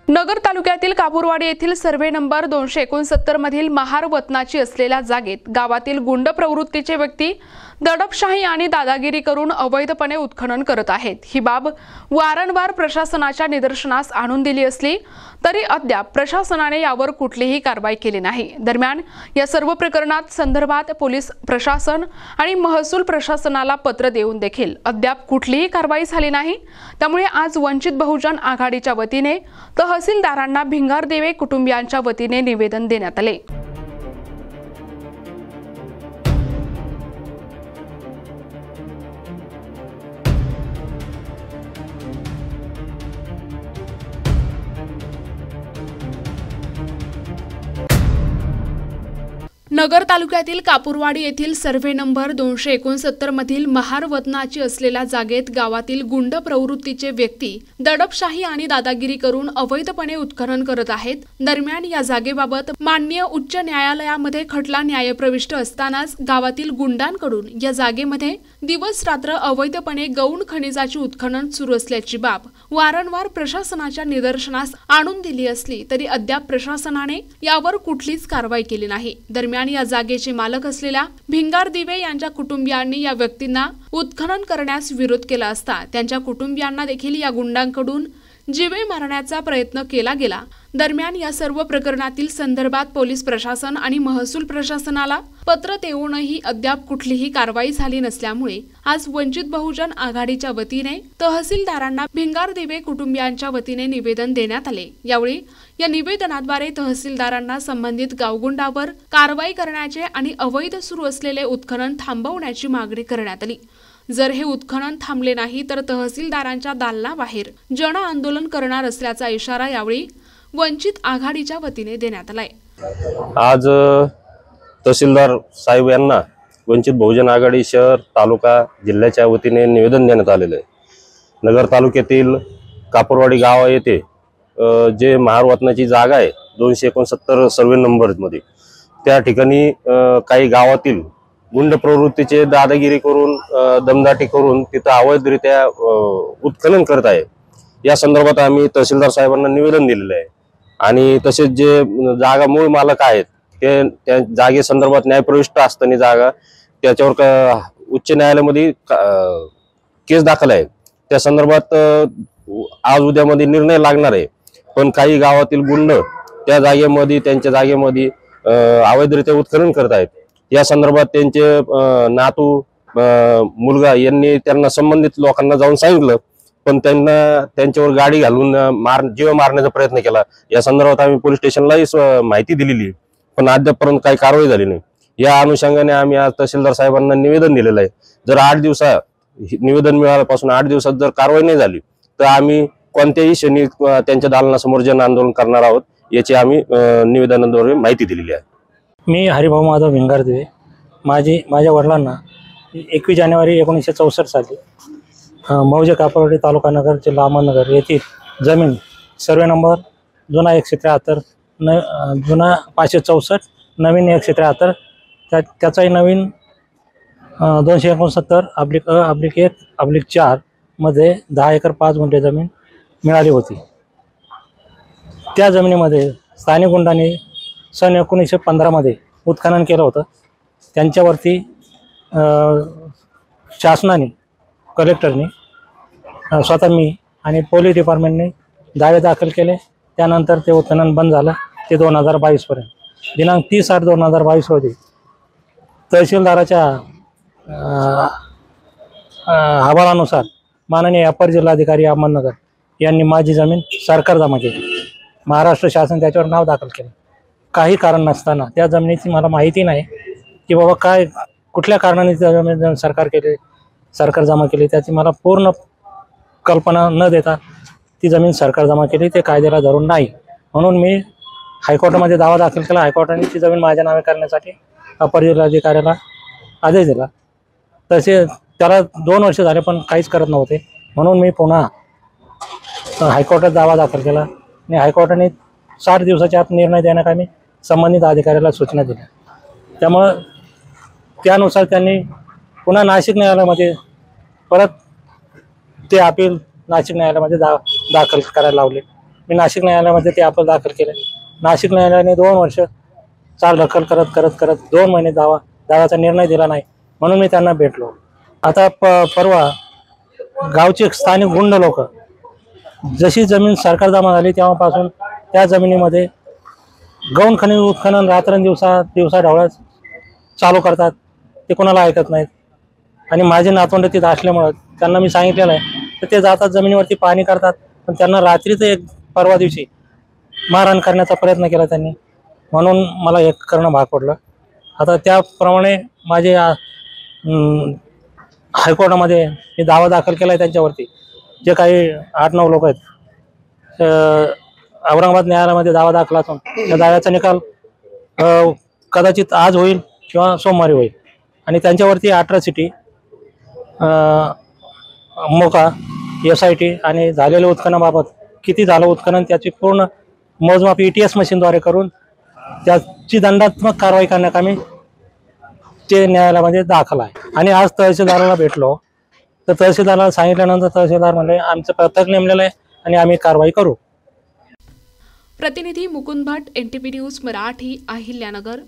नगर तालुक्यातील कापूरवाडी येथील survey number 269 मधील महार वतनाची असलेल्या जागेत गावातील गुंड प्रवृत्तीचे व्यक्ती दडपशाही आणि दादागिरी करून अवैधपणे उत्खनन करत आहेत। ही बाब वारंवार प्रशासनाच्या निदर्शनास आणून दिली असली तरी अद्याप प्रशासनाने यावर कुठलीही कारवाई केली नाही। दरम्यान या सर्व प्रकरणात संदर्भात पोलीस प्रशासन आणि महसूल प्रशासनाला पत्र देऊन देखील अद्याप कुठलीही कारवाई झाली नाही। त्यामुळे आज वंचित बहुजन आघाडीच्या वतीने तहसीलदारांना भिंगारदेवे कुटुंबियांच्या वतीने निवेदन देण्यात आले। नगर तालुक्यातील कापूरवाडी येथील सर्वे नंबर 269 मधील महार वतनाची असलेल्या जागेत गावातील गुंड प्रवृत्तीचे व्यक्ती दडपशाही आणि दादागिरी करून अवैधपणे उत्खनन करत आहेत। दरम्यान या जागेबाबत माननीय उच्च न्यायालयामध्ये खटला न्यायप्रविष्ट असतानाच गावातील गुंडांकडून या जागेमध्ये दिवस रात्र अवैधपणे गौण खनिजाची उत्खनन सुरू असल्याची बाब वारंवार प्रशासनाच्या निदर्शनास आणून दिली असली तरी अद्याप प्रशासनाने यावर कुठलीच कारवाई केली नाही। दरम्यान या जागेचे मालक असलेल्या भिंगारदेवे यांच्या कुटुंबियांनी या व्यक्तींना उत्खनन करण्यास विरोध केला असता त्यांच्या कुटुंबियांना देखील या गुंडांकडून जीवे मारण्याचा प्रयत्न केला गेला। दरम्यान या सर्व प्रकरणातील संदर्भात पोलीस प्रशासन आणि महसूल प्रशासनाला पत्र देऊनही अद्याप कुठलीही कारवाई झाली नसल्यामुळे आज वंचित बहुजन आघाडीच्या वतीने तहसीलदारांना भिंगारदेवे कुटुंबियांच्या वतीने निवेदन देण्यात आले। यावेळी या निवेदनाद्वारे तहसीलदारांना संबंधित गावगुंडावर कारवाई करण्याचे आणि अवैध सुरू असलेले उत्खनन थांबवण्याची मागणी करण्यात आली। जर हे उत्खनन थांबले नाही तर तहसीलदारांच्या दालनाबाहेर जन आंदोलन करणार असल्याचा इशारा यावेळी वंचित आघाडीच्या वतीने देण्यात आलाय। आज तहसीलदार साहेब यांना वंचित बहुजन आघाडी शहर तालुका जिल्ह्याच्या वतीने निवेदन देण्यात आलेले आहे। नगर तालुक्यातील कापूरवाडी गाव येथे जे महार वतनाची जागा आहे 269 सर्वे नंबर मध्ये त्या ठिकाणी काही गावातील गुंड प्रवृत्तीचे दादागिरी करून दमदाटी करून तिथं अवैधरित्या उत्खनन करत आहे। या संदर्भात आम्ही तहसीलदार साहेबांना निवेदन दिलेलं आहे आणि तसेच जे जागा मूळ मालक आहेत ते त्या जागे संदर्भात न्यायप्रविष्ट असताना जागा त्याच्यावर उच्च न्यायालयामध्ये केस दाखल आहे। त्या संदर्भात आज उद्यामध्ये निर्णय लागणार आहे। पण काही गावातील गुंड त्या जागेमध्ये त्यांच्या जागेमध्ये अवैधरित्या उत्खनन करत आहेत। या संदर्भात त्यांचे नातू मुलगा यांनी त्यांना संबंधित लोकांना जाऊन सांगितलं पण त्यांना त्यांच्यावर गाडी घालून जीव मारण्याचा प्रयत्न केला। या संदर्भात आम्ही पोलीस स्टेशनलाही माहिती दिलेली पण अद्यापपर्यंत काही कारवाई झाली नाही। या अनुषंगाने आम्ही आज तहसीलदार साहेबांना निवेदन दिलेलं आहे। जर 8 दिवसात निवेदन मिळाल्यापासून 8 दिवसात जर कारवाई नाही झाली तर आम्ही कोणत्याही क्षणी त्यांच्या दालनासमोर जन आंदोलन करणार आहोत याची आम्ही निवेदनाद्वारे माहिती दिलेली आहे। मी हरिभाऊ माधव भिंगारदेवे माझ्या वडिलांना 21 जानेवारी 1964 साली मौजे कापूरवाडी तालुका नगर जिल्हा अहमदनगर येथील जमीन सर्वे नंबर जुना 173 जुना 564 नवीन 173 त्याचाही नवीन 269/1/4 मध्ये 10 एकर 5 गुंठे जमीन मिळाली होती। त्या जमिनीमध्ये स्थानिक गुंडांनी सन 1915 मध्ये उत्खनन केलं होतं। त्यांच्यावरती शासनाने कलेक्टरने स्वतः मी आणि पोलीस डिपार्टमेंटने दावे दाखल केले। त्यानंतर ते उत्खनन बंद झालं ते 2022 पर्यंत। दिनांक 30/8/2022 रोजी तहसीलदाराच्या अहवालानुसार माननीय अपर जिल्हाधिकारी अहमदनगर यांनी माझी जमीन सरकार जमा केली। महाराष्ट्र शासन त्याच्यावर नाव दाखल केले। काही कारण नसताना त्या जमिनीची मला माहिती नाही की बाबा काय कुठल्या कारणाने जमीन सरकार जमा केली त्याची मला पूर्ण कल्पना न देता ती जमीन सरकार जमा केली ते कायद्याला धरून नाही। म्हणून मी हायकोर्टामध्ये दावा दाखल केला। हायकोर्टाने ती जमीन माझ्या नावे करण्यासाठी अपर जिल्हाधिकाऱ्याला आदेश दिला। तसे त्याला 2 वर्ष झाले पण काहीच करत नव्हते। म्हणून मी पुन्हा हायकोर्टात दावा दाखल केला आणि हायकोर्टाने 60 दिवसाच्या आत निर्णय देण्याकामी संबंधित अधिकाऱ्याला सूचना दिल्या। त्यामुळे त्यानुसार त्यांनी पुन्हा नाशिक न्यायालयामध्ये परत ते अपील नाशिक न्यायालयामध्ये दाखल करायला लावले। मी नाशिक न्यायालयामध्ये ते अपील दाखल केले. नाशिक न्यायालयाने 2 वर्ष चाल ढकल करत 2 महिने दाव्याचा निर्णय दिला नाही, म्हणून मी त्यांना भेटलो. आता परवा गावचे स्थानिक गुंड लोक जशी जमीन सरकार जमा झाली तेव्हापासून त्या जमिनीमध्ये गौण खनिज उत्खनन दिवसा ढवळ्या चालू करतात. ते कोणाला ऐकत नाहीत. आणि माझे नातवंड तिथं असल्यामुळं त्यांना मी सांगितलेलं आहे तर ते जातात जमिनीवरती पाहणी करतात, पण त्यांना रात्रीच एक परवा दिवशी मारहाण करण्याचा प्रयत्न केला त्यांनी, म्हणून मला हे करणं भाग पडलं. आता त्याप्रमाणे माझे हायकोर्टामध्ये मी दावा दाखल केला आहे त्यांच्यावरती. जे काही 8-9 लोक आहेत औरंगाबाद न्यायालयामध्ये दावा दाखल असून त्या दाव्याचा निकाल कदाचित आज होईल किंवा सोमवारी होईल. आणि त्यांच्यावरती अॅट्रॉसिटी, मोका, SIT आणि झालेल्या उत्खननाबाबत किती झालं उत्खनन त्याची पूर्ण मोजमाप ETS मशीनद्वारे करून त्याची दंडात्मक कारवाई करण्याकामी ते न्यायालयामध्ये दाखल आहे. आणि आज तहसीलदाराला भेटलो तर तहसीलदाराला सांगितल्यानंतर तहसीलदार म्हणले आमचं पथक नेमलेलं आहे आणि आम्ही कारवाई करू. प्रतिनिधी मुकुंद भट, NTP न्यूज मराठी, अहिल्यानगर.